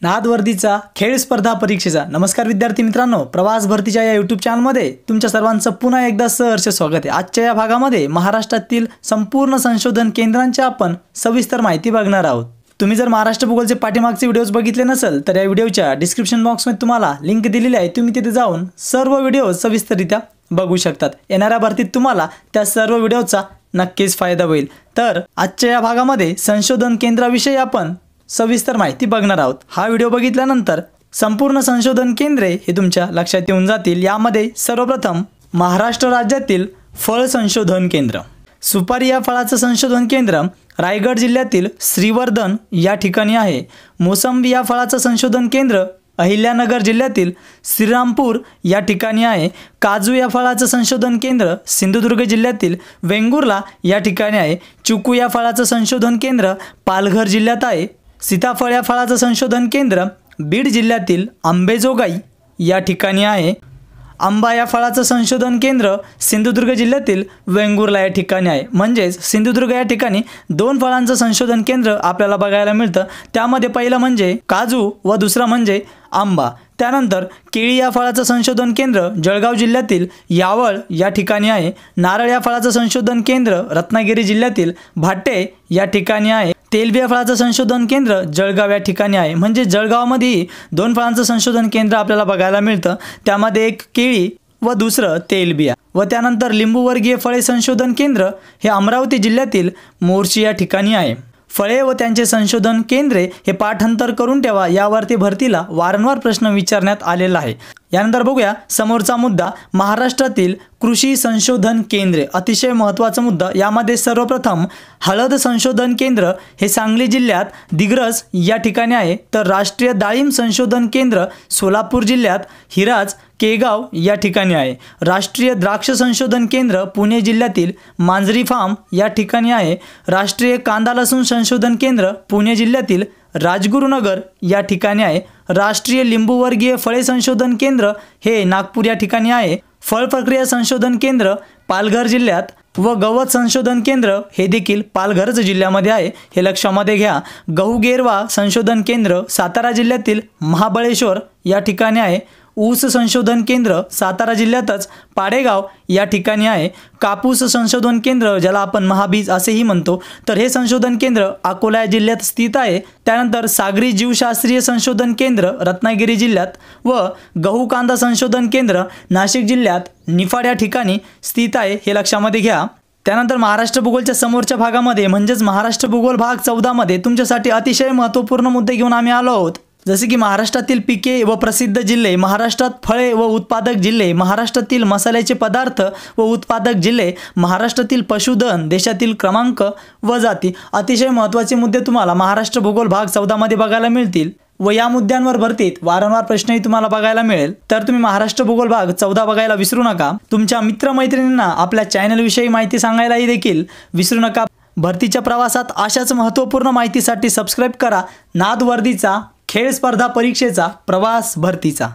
नाद वर्दीचा खेळ स्पर्धा परीक्षेचा नमस्कार विद्यार्थी मित्रांनो, प्रवास भरतीच्या या YouTube चॅनलमध्ये तुमच्या सर्वांचं पुन्हा एकदा सहर्ष स्वागत आहे। आजच्या या भागामध्ये महाराष्ट्रातील संपूर्ण संशोधन केंद्रांची आपण सविस्तर माहिती बघणार आहोत। तुम्ही जर महाराष्ट्र भूगोलचे पाठीमागचे व्हिडिओज बघितले नसेल तर या व्हिडिओच्या डिस्क्रिप्शन बॉक्समध्ये तुम्हाला लिंक दिलेली आहे, तुम्ही तिथे जाऊन सर्व व्हिडिओ सविस्तररित्या बघू शकतात। येणाऱ्या भरतीत तुम्हाला त्या सर्व व्हिडिओचा नक्कीच फायदा होईल। तर आजच्या या भागामध्ये संशोधन केंद्राविषयी आपण सविस्तर माहिती बघणार आहोत। हा व्हिडिओ बघितल्यानंतर संपूर्ण संशोधन केंद्रे हे तुमच्या लक्षात येऊन जातील। यामध्ये सर्वप्रथम महाराष्ट्र राज्यातील फळ संशोधन केंद्र, सुपारी या फळाचं संशोधन केंद्र रायगड जिल्ह्यातील श्रीवर्धन या ठिकाणी आहे। मोसंबी या फळाचं संशोधन केंद्र अहिल्यानगर जिल्ह्यातील श्रीरामपूर या ठिकाणी आहे। काजू या फळाचं संशोधन केंद्र सिंधुदुर्ग जिल्ह्यातील वेंगुर्ला या ठिकाणी आहे। चिकू या फळाचं संशोधन केंद्र पालघर जिल्ह्यात आहे। सीताफळ या फळाचं संशोधन केंद्र बीड जिल्ह्यातील अंबेजोगाई या ठिकाणी आहे। आंबा या फळाचं संशोधन केंद्र सिंधुदुर्ग जिल्ह्यातील वेंगुर्ला या ठिकाणी आहे। म्हणजेच सिंधुदुर्ग या ठिकाणी दोन फळांचं संशोधन केंद्र आपल्याला बघायला मिळतं। त्यामध्ये पहिलं म्हणजे काजू व दुसरं म्हणजे आंबा। त्यानंतर केळी या फळाचं संशोधन केंद्र जळगाव जिल्ह्यातील यावळ या ठिकाणी आहे। नारळ या फळाचं संशोधन केंद्र रत्नागिरी जिल्ह्यातील भाटे या ठिकाणी आहे। तेलबिया फळाचं संशोधन केंद्र जळगाव या ठिकाणी आहे। म्हणजे जळगावमध्ये दोन फळांचं संशोधन केंद्र आपल्याला बघायला मिळतं। त्यामध्ये एक केळी व दुसरं तेलबिया। व त्यानंतर लिंबूवर्गीय फळे संशोधन केंद्र हे अमरावती जिल्ह्यातील मोर्शी या ठिकाणी आहे। फळे व त्यांचे संशोधन केंद्रे हे पाठांतर करून ठेवा, यावरती भरतीला वारंवार प्रश्न विचारण्यात आलेला आहे। यानंतर बघूया समोरचा मुद्दा, महाराष्ट्रातील कृषी संशोधन केंद्रे, अतिशय महत्त्वाचा मुद्दा। यामध्ये सर्वप्रथम हळद संशोधन केंद्र हे सांगली जिल्ह्यात दिग्रस या ठिकाणी आहे। तर राष्ट्रीय डाळिंब संशोधन केंद्र सोलापूर जिल्ह्यात हिराज केगाव या ठिकाणी आहे। राष्ट्रीय द्राक्ष संशोधन केंद्र पुणे जिल्ह्यातील मांजरी फार्म या ठिकाणी आहे। राष्ट्रीय कांदा लसूण संशोधन केंद्र पुणे जिल्ह्यातील राजगुरुनगर या ठिकाणी आहे। राष्ट्रीय लिंबूवर्गीय फळे संशोधन केंद्र हे नागपूर या ठिकाणी आहे। फळ प्रक्रिया संशोधन केंद्र पालघर जिल्ह्यात व गवत संशोधन केंद्र हे देखील पालघरच जिल्ह्यामध्ये आहे, हे लक्षामध्ये घ्या। गहू गेरवा संशोधन केंद्र सातारा जिल्ह्यातील महाबळेश्वर या ठिकाणी आहे। ऊस संशोधन केंद्र सातारा जिल्ह्यातच पाडेगाव या ठिकाणी आहे। कापूस संशोधन केंद्र ज्याला आपण महाबीज असेही म्हणतो, तर हे संशोधन केंद्र अकोला जिल्ह्यात स्थित आहे। त्यानंतर सागरी जीवशास्त्रीय संशोधन केंद्र रत्नागिरी जिल्ह्यात व गहू कांदा संशोधन केंद्र नाशिक जिल्ह्यात निफाड या ठिकाणी स्थित आहे, हे लक्षामध्ये घ्या। त्यानंतर महाराष्ट्र भूगोलच्या समोरच्या भागामध्ये म्हणजेच महाराष्ट्र भूगोल भाग 14 मध्ये तुमच्यासाठी अतिशय महत्त्वपूर्ण मुद्दे घेऊन आम्ही आलो आहोत। जसे की महाराष्ट्रातील पिके व प्रसिद्ध जिल्हे, महाराष्ट्रात फळे व उत्पादक जिल्हे, महाराष्ट्रातील मसाल्याचे पदार्थ व उत्पादक जिल्हे, महाराष्ट्रातील पशुधन, देशातील क्रमांक व जाती, अतिशय महत्त्वाचे मुद्दे तुम्हाला महाराष्ट्र भूगोल भाग 14 मध्ये बघायला मिळतील। व या मुद्द्यांवर भरतीत वारंवार प्रश्नही तुम्हाला बघायला मिळेल। तर तुम्ही महाराष्ट्र भूगोल भाग 14 बघायला विसरू नका। तुमच्या मित्रमैत्रिणींना आपल्या चॅनलविषयी माहिती सांगायलाही देखील विसरू नका। भरतीच्या प्रवासात अशाच महत्त्वपूर्ण माहितीसाठी सबस्क्राईब करा नाद वर्दीचा खेळ स्पर्धा परीक्षेचा प्रवास भरतीचा।